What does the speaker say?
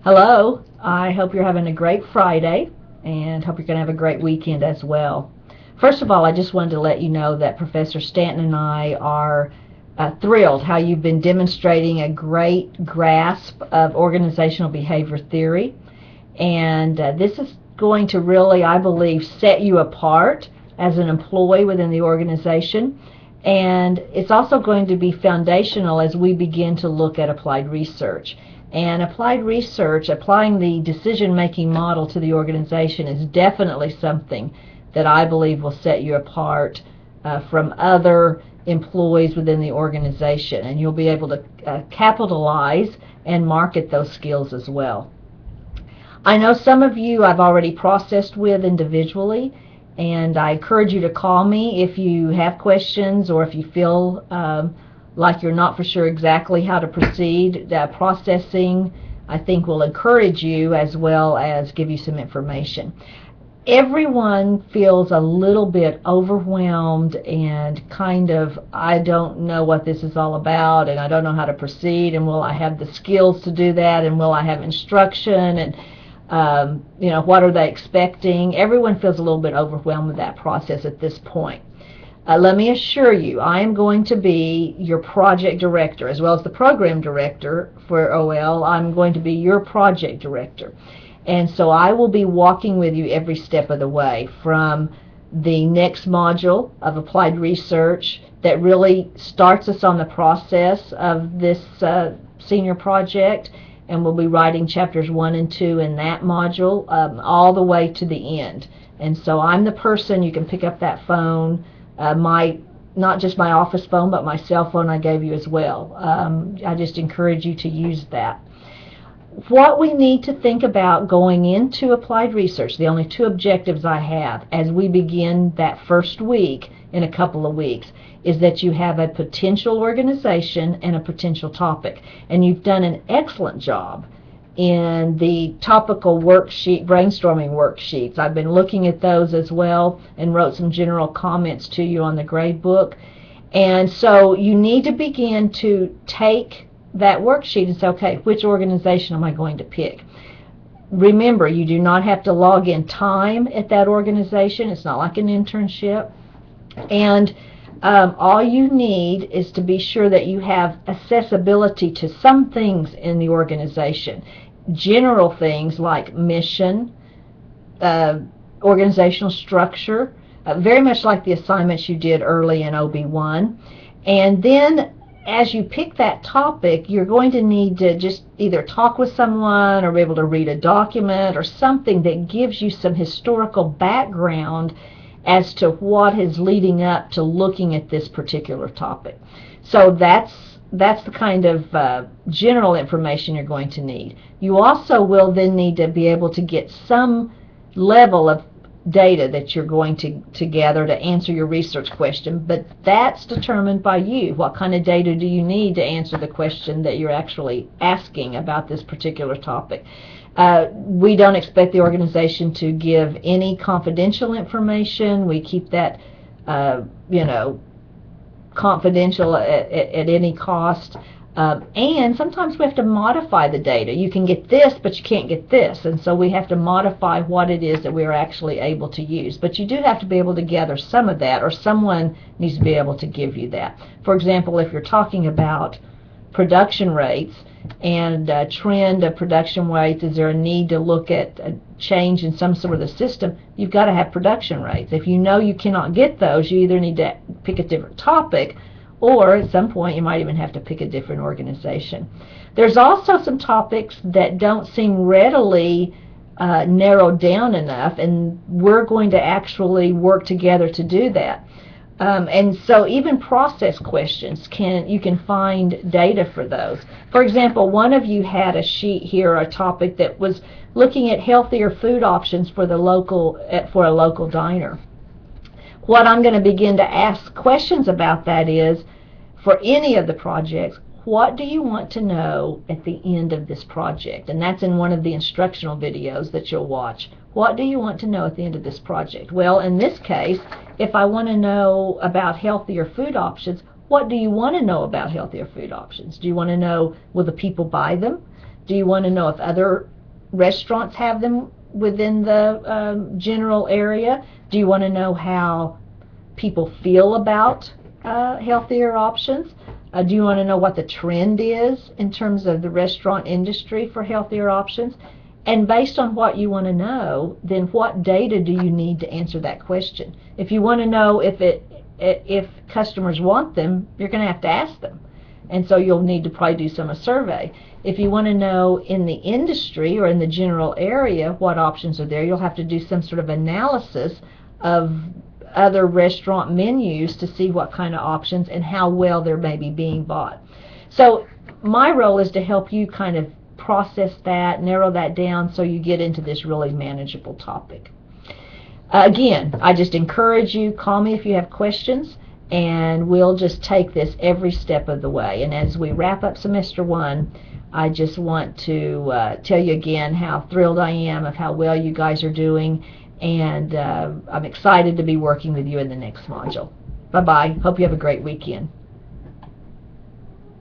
Hello, I hope you're having a great Friday and hope you're going to have a great weekend as well. First of all, I just wanted to let you know that Professor Stanton and I are thrilled how you've been demonstrating a great grasp of organizational behavior theory, and this is going to really, I believe, set you apart as an employee within the organization, and it's also going to be foundational as we begin to look at applied research. And applied research, applying the decision-making model to the organization, is definitely something that I believe will set you apart from other employees within the organization, and you'll be able to capitalize and market those skills as well. I know some of you I've already processed with individually, and I encourage you to call me if you have questions or if you feel like you're not for sure exactly how to proceed. Processing, I think, will encourage you as well as give you some information. Everyone feels a little bit overwhelmed and kind of, I don't know what this is all about, and I don't know how to proceed, and will I have the skills to do that, and will I have instruction, and what are they expecting? Everyone feels a little bit overwhelmed with that process at this point. Let me assure you, I am going to be your project director as well as the program director for OL. I'm going to be your project director. And so I will be walking with you every step of the way, from the next module of applied research that really starts us on the process of this senior project, and we'll be writing chapters 1 and 2 in that module all the way to the end. And so I'm the person, you can pick up that phone, not just my office phone, but my cell phone I gave you as well. I just encourage you to use that. What we need to think about going into applied research, the only two objectives I have as we begin that first week in a couple of weeks, is that you have a potential organization and a potential topic. And you've done an excellent job in the topical worksheet, brainstorming worksheets. I've been looking at those as well and wrote some general comments to you on the grade book. And so you need to begin to take that worksheet and say, okay, which organization am I going to pick? Remember, you do not have to log in time at that organization. It's not like an internship. And all you need is to be sure that you have accessibility to some things in the organization. General things like mission, organizational structure, very much like the assignments you did early in OB1. And then as you pick that topic, you're going to need to just either talk with someone or be able to read a document or something that gives you some historical background as to what is leading up to looking at this particular topic. So that's the kind of general information you're going to need. You also will then need to be able to get some level of data that you're going to gather to answer your research question, but that's determined by you. What kind of data do you need to answer the question that you're actually asking about this particular topic? We don't expect the organization to give any confidential information. We keep that confidential at any cost. And sometimes we have to modify the data. You can get this, but you can't get this. And so we have to modify what it is that we are actually able to use. But you do have to be able to gather some of that, or someone needs to be able to give you that. For example, if you're talking about production rates and trend of production rates, is there a need to look at a change in some sort of the system? You've got to have production rates. If you know you cannot get those, you either need to pick a different topic, or at some point you might even have to pick a different organization. There's also some topics that don't seem readily narrowed down enough, and we're going to actually work together to do that. And so even process questions, you can find data for those. For example, one of you had a sheet here, a topic that was looking at healthier food options for a local diner. What I'm going to begin to ask questions about that is, for any of the projects, what do you want to know at the end of this project? And that's in one of the instructional videos that you'll watch. What do you want to know at the end of this project? Well, in this case, if I want to know about healthier food options, what do you want to know about healthier food options? Do you want to know, will the people buy them? Do you want to know if other restaurants have them within the general area? Do you want to know how people feel about healthier options? Do you want to know what the trend is in terms of the restaurant industry for healthier options? And based on what you want to know, then what data do you need to answer that question? If you want to know if customers want them, you're going to have to ask them. And so you'll need to probably do some survey. If you want to know in the industry or in the general area what options are there, you'll have to do some sort of analysis of other restaurant menus to see what kind of options and how well they're maybe being bought. So my role is to help you kind of process that, narrow that down so you get into this really manageable topic. Again, I just encourage you, call me if you have questions, and we'll just take this every step of the way. And as we wrap up semester 1, I just want to tell you again how thrilled I am of how well you guys are doing, and I'm excited to be working with you in the next module. Bye-bye. Hope you have a great weekend.